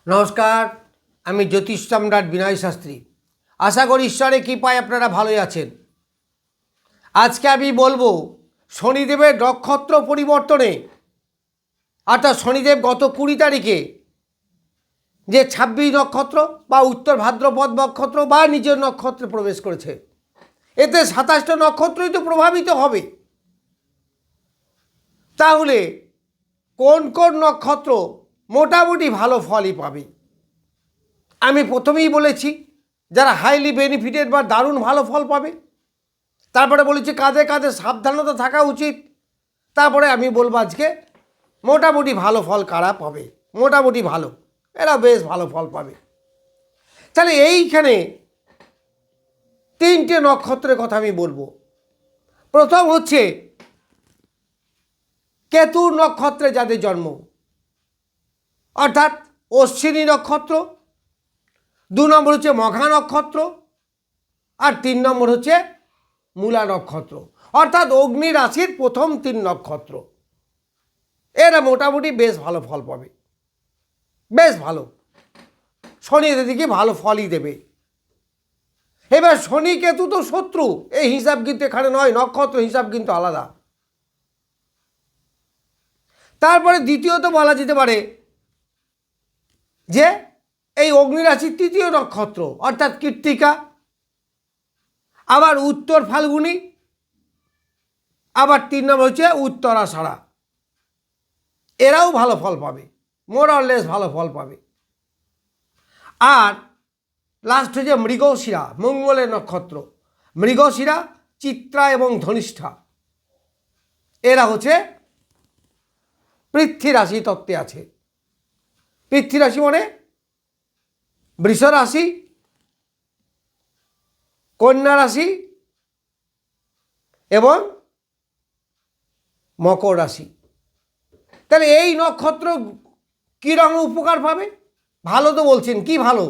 নমস্কার, আমি জ্যোতিষ সম্রাট বিনয় শাস্ত্রী। আশা করি ঈশ্বরের কৃপায় আপনারা ভালোই আছেন। আজকে আমি বলবো শনিদেবের নক্ষত্র পরিবর্তনে, অর্থাৎ শনিদেব গত 20 তারিখে যে 26 নক্ষত্র বা উত্তর ভাদ্রপদ নক্ষত্র বা নিজের নক্ষত্রে প্রবেশ করেছে, এতে 27টা নক্ষত্রই তো প্রভাবিত হবে। তাহলে কোন কোন নক্ষত্র মোটামুটি ভালো ফলই পাবে? আমি প্রথমেই বলেছি যারা হাইলি বেনিফিটেড বা দারুণ ভালো ফল পাবে। তারপরে বলেছি কাঁধে কাঁধে সাবধানতা থাকা উচিত। তারপরে আমি বলবো আজকে মোটামুটি ভালো ফল কারা পাবে। মোটামুটি ভালো, এরা বেশ ভালো ফল পাবে। তাহলে এইখানে 3টে নক্ষত্রের কথা আমি বলবো। প্রথম হচ্ছে কেতুর নক্ষত্রে যাদের জন্ম, অর্থাৎ অশ্বিনী নক্ষত্র। 2 নম্বর হচ্ছে মঘা নক্ষত্র, আর 3 নম্বর হচ্ছে মূলা নক্ষত্র, অর্থাৎ অগ্নি রাশির প্রথম 3 নক্ষত্র। এরা মোটামুটি বেশ ভালো ফল পাবে, বেশ ভালো। শনি এদিকে ভালো ফলই দেবে। এবার শনি কেতু তো শত্রু, এই হিসাব কিন্তু এখানে নয়, নক্ষত্র হিসাব কিন্তু আলাদা। তারপরে দ্বিতীয়ত বলা যেতে পারে যে এই অগ্নিরাশির 3য় নক্ষত্র, অর্থাৎ কৃত্তিকা, আবার উত্তর ফাল্গুনী, আবার 3 নম্বর হচ্ছে উত্তরাষাঢ়া। এরাও ভালো ফল পাবে, মোর অর লেস ভালো ফল পাবে। আর লাস্ট হচ্ছে মৃগশিরা, মঙ্গলের নক্ষত্র। মৃগশিরা, চিত্রা এবং ধনিষ্ঠা, এরা হচ্ছে পৃথ্বী রাশি তত্ত্বে আছে। পৃথ্বী রাশি মানে বৃষ রাশি, কন্যা রাশি এবং মকর রাশি। তাহলে এই নক্ষত্র কীরকম উপকার পাবে? ভালো তো বলছেন, কি ভালো,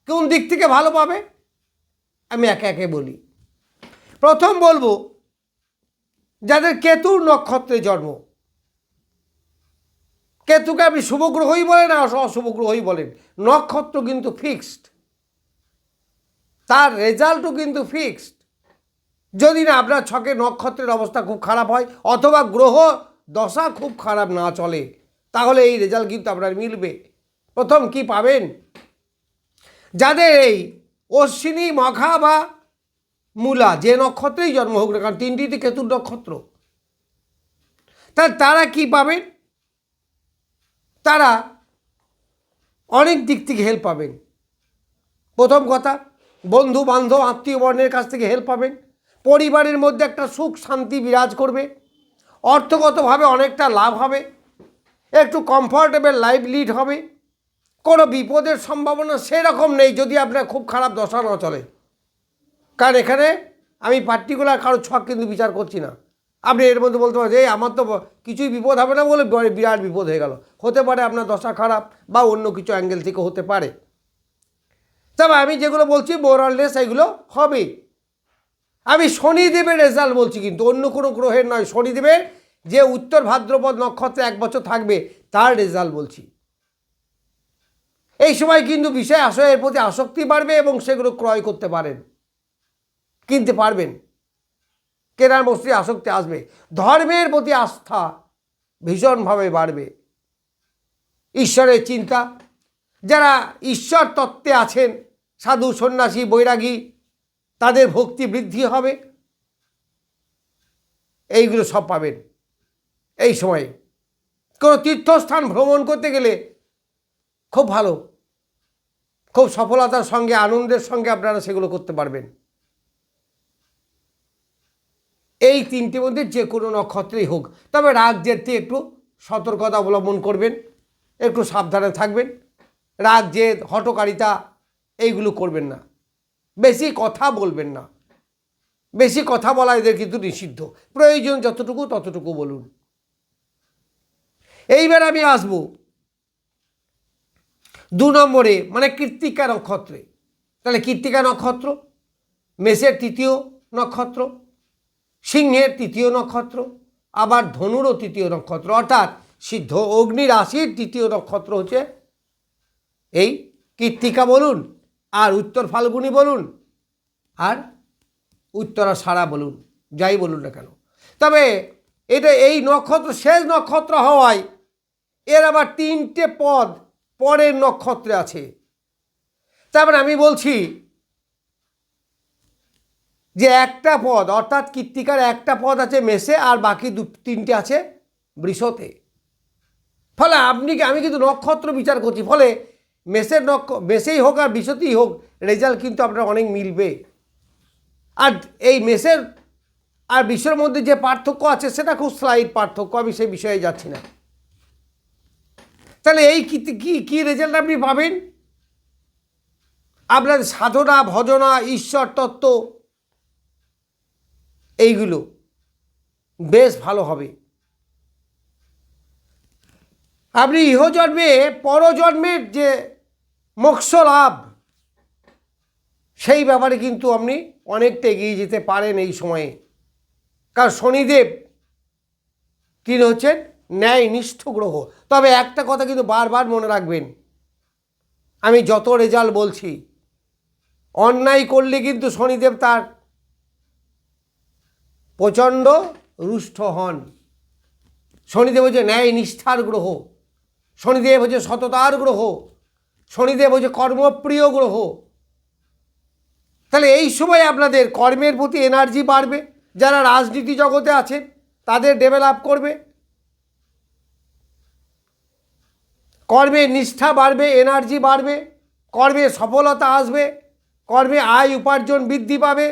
কোন দিক থেকে ভালো পাবে আমি একে একে বলি। প্রথম বলবো যাদের কেতুর নক্ষত্রে জন্ম। কেতুকে আপনি শুভ গ্রহই বলেন আর অশুভ গ্রহই বলেন, নক্ষত্র কিন্তু ফিক্সড, তার রেজাল্টও কিন্তু ফিক্সড। যদি না আপনার ছকে নক্ষত্রের অবস্থা খুব খারাপ হয় অথবা গ্রহ দশা খুব খারাপ না চলে, তাহলে এই রেজাল্ট কিন্তু আপনার মিলবে। প্রথম কি পাবেন? যাদের এই অশ্বিনী, মঘা বা মূলা যে নক্ষত্রেই জন্ম হোক না কারণ 3টিতে কেতুর নক্ষত্র, তারা কি পাবেন? তারা অনেক দিক থেকে হেল্প পাবেন। প্রথম কথা, বন্ধু বান্ধব আত্মীয় বর্ণের কাছ থেকে হেল্প পাবেন। পরিবারের মধ্যে একটা সুখ শান্তি বিরাজ করবে। অর্থগতভাবে অনেকটা লাভ হবে। একটু কমফর্টেবল লাইফ লিড হবে। কোনো বিপদের সম্ভাবনা সেরকম নেই যদি আপনার খুব খারাপ দশা না চলে। কারণ এখানে আমি পার্টিকুলার কারো ছক কিন্তু বিচার করছি না। আপনি এর মধ্যে বলতে পারেন যে আমার তো কিছুই বিপদ হবে না বলে বিরাট বিপদ হয়ে গেল। হতে পারে আপনার দশা খারাপ বা অন্য কিছু অ্যাঙ্গেল থেকে হতে পারে। তবে আমি যেগুলো বলছি মোর অর লেস এগুলো হবে। আমি শনিদেবের রেজাল্ট বলছি, কিন্তু অন্য কোনো গ্রহের নয়। শনিদেবের যে উত্তর ভাদ্রপদ নক্ষত্রে 1 বছর থাকবে তার রেজাল্ট বলছি। এই সময় কিন্তু বিষয় আশয়ের প্রতি আসক্তি বাড়বে এবং সেগুলো ক্রয় করতে পারেন, কিনতে পারবেন। কেনার বস্তুতে আসক্তি আসবে। ধর্মের প্রতি আস্থা ভীষণভাবে বাড়বে। ঈশ্বরের চিন্তা, যারা ঈশ্বর তত্ত্বে আছেন, সাধু সন্ন্যাসী বৈরাগী, তাদের ভক্তি বৃদ্ধি হবে। এইগুলো সব পাবেন এই সময়ে। কোনো তীর্থস্থান ভ্রমণ করতে গেলে খুব ভালো, খুব সফলতার সঙ্গে আনন্দের সঙ্গে আপনারা সেগুলো করতে পারবেন। এই 3টির মধ্যে যে কোনো নক্ষত্রেই হোক, তবে রাগ জেদতে একটু সতর্কতা অবলম্বন করবেন, একটু সাবধানে থাকবেন। রাগ জেদ হঠকারিতা এইগুলো করবেন না। বেশি কথা বলবেন না। বেশি কথা বলা এদের কিন্তু নিষিদ্ধ। প্রয়োজন যতটুকু ততটুকু বলুন। এইবার আমি আসবো 2 নম্বরে, মানে কৃত্তিকা নক্ষত্রে। তাহলে কৃত্তিকা নক্ষত্র মেষের 3য় নক্ষত্র, সিংহের 3য় নক্ষত্র, আবার ধনুরও 3য় নক্ষত্র, অর্থাৎ সিদ্ধ অগ্নি রাশির 3য় নক্ষত্র হচ্ছে এই কৃত্তিকা বলুন, আর উত্তর ফাল্গুনী বলুন, আর উত্তরাষাঢ়া বলুন, যাই বলুন না কেন। তবে এটা এই নক্ষত্র শেষ নক্ষত্র হওয়ায় এর আবার 3টে পদ পরের নক্ষত্রে আছে। তারপরে আমি বলছি যে একটা পদ অর্থাৎ কৃত্তিকার একটা পদ আছে মেষে, আর বাকি 3টে আছে বৃষতে। ফলে আমি কিন্তু নক্ষত্র বিচার করছি, ফলে মেষেই হোক আর বৃষতেই হোক রেজাল্ট কিন্তু আপনার অনেক মিলবে। আর এই মেষের আর বৃষের মধ্যে যে পার্থক্য আছে সেটা খুব স্লাইট পার্থক্য, আমি সেই বিষয়ে যাচ্ছি না। তাহলে এই কি রেজাল্ট আপনি পাবেন? আপনার সাধনা, ভজনা, ঈশ্বর তত্ত্ব এইগুলো বেশ ভালো হবে। আপনি ইহজন্মে পরজন্মের যে মোক্ষ লাভ সেই ব্যাপারে কিন্তু আপনি অনেকটা এগিয়ে যেতে পারেন এই সময়ে। কারণ শনিদেব তিনি হচ্ছেন ন্যায়নিষ্ঠ গ্রহ। তবে একটা কথা কিন্তু বারবার মনে রাখবেন, আমি যত রেজাল্ট বলছি, অন্যায় করলে কিন্তু শনিদেব তার প্রচণ্ড রুষ্ট হন। শনিদেব হচ্ছে ন্যায় নিষ্ঠার গ্রহ, শনিদেব হচ্ছে সততার গ্রহ, শনিদেব হচ্ছে কর্মপ্রিয় গ্রহ। তাহলে এই সময় আপনাদের কর্মের প্রতি এনার্জি বাড়বে, যারা রাজনীতি জগতে আছেন তাদের ডেভেলপ করবে, কর্মে নিষ্ঠা বাড়বে, এনার্জি বাড়বে, কর্মে সফলতা আসবে, কর্মে আয় উপার্জন বৃদ্ধি পাবে।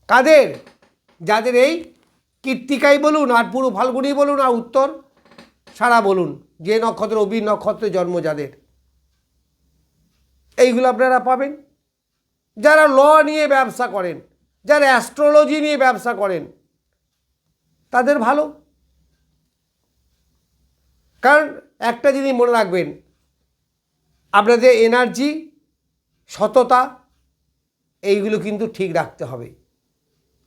কাদের? যাদের এই কৃত্তিকাই বলুন, আর পুরো ফাল্গুনী বলুন, আর উত্তর সারা বলুন, যে নক্ষত্র অবীর নক্ষত্রে জন্ম যাদের, এইগুলো আপনারা পাবেন। যারা ল নিয়ে ব্যবসা করেন, যারা অ্যাস্ট্রোলজি নিয়ে ব্যবসা করেন তাদের ভালো। কারণ একটা জিনিস মনে রাখবেন, আপনাদের এনার্জি, সততা এইগুলো কিন্তু ঠিক রাখতে হবে।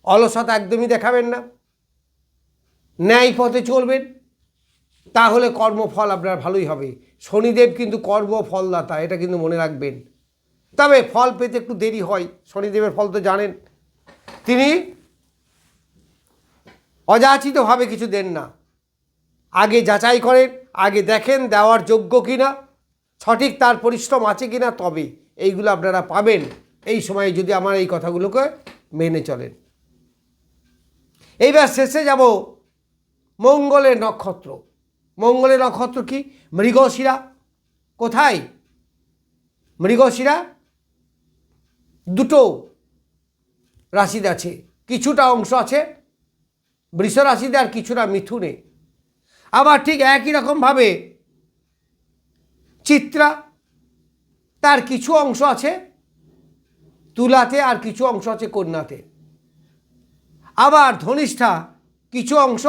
অলসতা একদমই দেখাবেন না, ন্যায় পথে চলবেন, তাহলে কর্মফল আপনার ভালোই হবে। শনিদেব কিন্তু কর্মফলদাতা, এটা কিন্তু মনে রাখবেন। তবে ফল পেতে একটু দেরি হয়, শনিদেবের ফল তো জানেন, তিনি অযাচিতভাবে কিছু দেন না। আগে যাচাই করেন, আগে দেখেন দেওয়ার যোগ্য কিনা, সঠিক তার পরিশ্রম আছে কিনা, তবে এইগুলো আপনারা পাবেন এই সময়ে যদি আমার এই কথাগুলোকে মেনে চলেন। এইবার শেষে যাব মঙ্গলের নক্ষত্র। মঙ্গলের নক্ষত্র কি? মৃগশিরা। কোথায়? মৃগশিরা দুটো রাশিতে আছে, কিছুটা অংশ আছে বৃষ রাশিতে আর কিছুটা মিথুনে। আবার ঠিক একই রকমভাবে চিত্রা, তার কিছু অংশ আছে তুলাতে আর কিছু অংশ আছে কন্যাতে। আবার ধনিষ্ঠা কিছু অংশ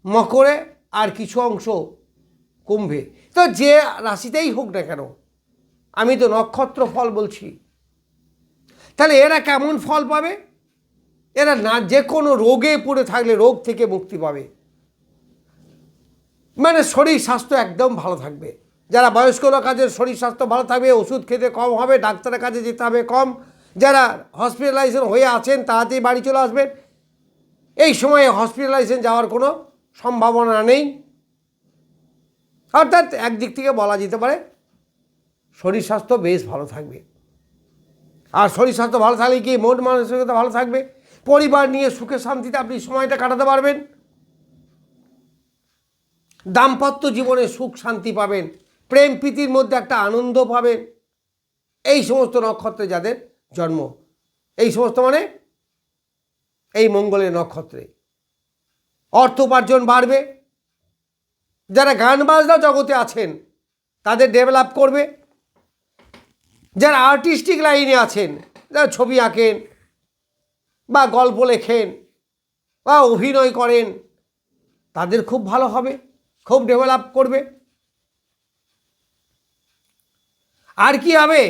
মকরে আর কিছু অংশ কুম্ভে। তো যে রাশিতেই হোক না কেন, আমি তো নক্ষত্র ফল বলছি। তাহলে এরা কেমন ফল পাবে? এরা না যে কোনো রোগে পড়ে থাকলে রোগ থেকে মুক্তি পাবে, মানে শরীর স্বাস্থ্য একদম ভালো থাকবে। যারা বয়স্ক লোক আছে শরীর স্বাস্থ্য ভালো থাকবে, ওষুধ খেতে কম হবে, ডাক্তারের কাছে যেতে হবে কম, যারা হসপিটালাইজেশন হয়ে আছেন তাড়াতাড়ি বাড়ি চলে আসবেন। এই সময়ে হসপিটালাইজেশন যাওয়ার কোনো সম্ভাবনা নেই। অর্থাৎ একদিক থেকে বলা যেতে পারে শরীর স্বাস্থ্য বেশ ভালো থাকবে। আর শরীর স্বাস্থ্য ভালো থাকলে কি মন মানসিকতা ভালো থাকবে, পরিবার নিয়ে সুখে শান্তিতে আপনি সময়টা কাটাতে পারবেন, দাম্পত্য জীবনে সুখ শান্তি পাবেন, প্রেম প্রীতির মধ্যে একটা আনন্দ পাবেন। এই সমস্ত নক্ষত্রে যাদের জন্ম, এই সমস্ত মানে এই মঙ্গলের নক্ষত্রে অর্থ উপার্জন বাড়বে। যারা গান বাজনা জগতে আছেন তাদের ডেভেলপ করবে। যারা আর্টিস্টিক লাইনে আছেন, যারা ছবি আঁকেন বা গল্প লেখেন বা অভিনয় করেন, তাদের খুব ভালো হবে, খুব ডেভেলপ করবে। আর কি হবে?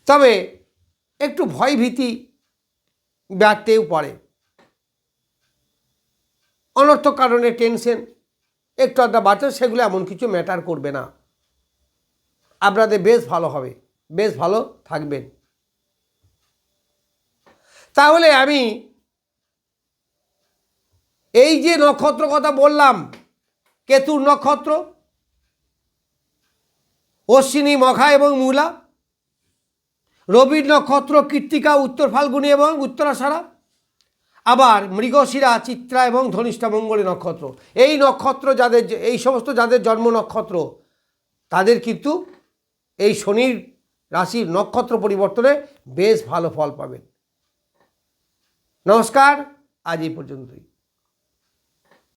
তবে একটু ভয় ভীতি বাড়তেও পারে, অনর্থক কারণে টেনশন, একটু আধটা বাড়ছে, সেগুলো এমন কিছু ম্যাটার করবে না, আপনাদের বেশ ভালো হবে, বেশ ভালো থাকবেন। তাহলে আমি এই যে নক্ষত্র কথা বললাম, কেতুর নক্ষত্র অশ্বিনী, মঘা এবং মূলা, রবির নক্ষত্র কৃত্তিকা, উত্তর ফাল্গুনী এবং উত্তরাষাঢ়া, আবার মৃগশিরা, চিত্রা এবং ধনিষ্ঠা মঙ্গলী নক্ষত্র। এই নক্ষত্র যাদের, এই সমস্ত যাদের জন্ম নক্ষত্র, তাদের কিন্তু এই শনির রাশির নক্ষত্র পরিবর্তনে বেশ ভালো ফল পাবেন। নমস্কার, আজ এই পর্যন্তই।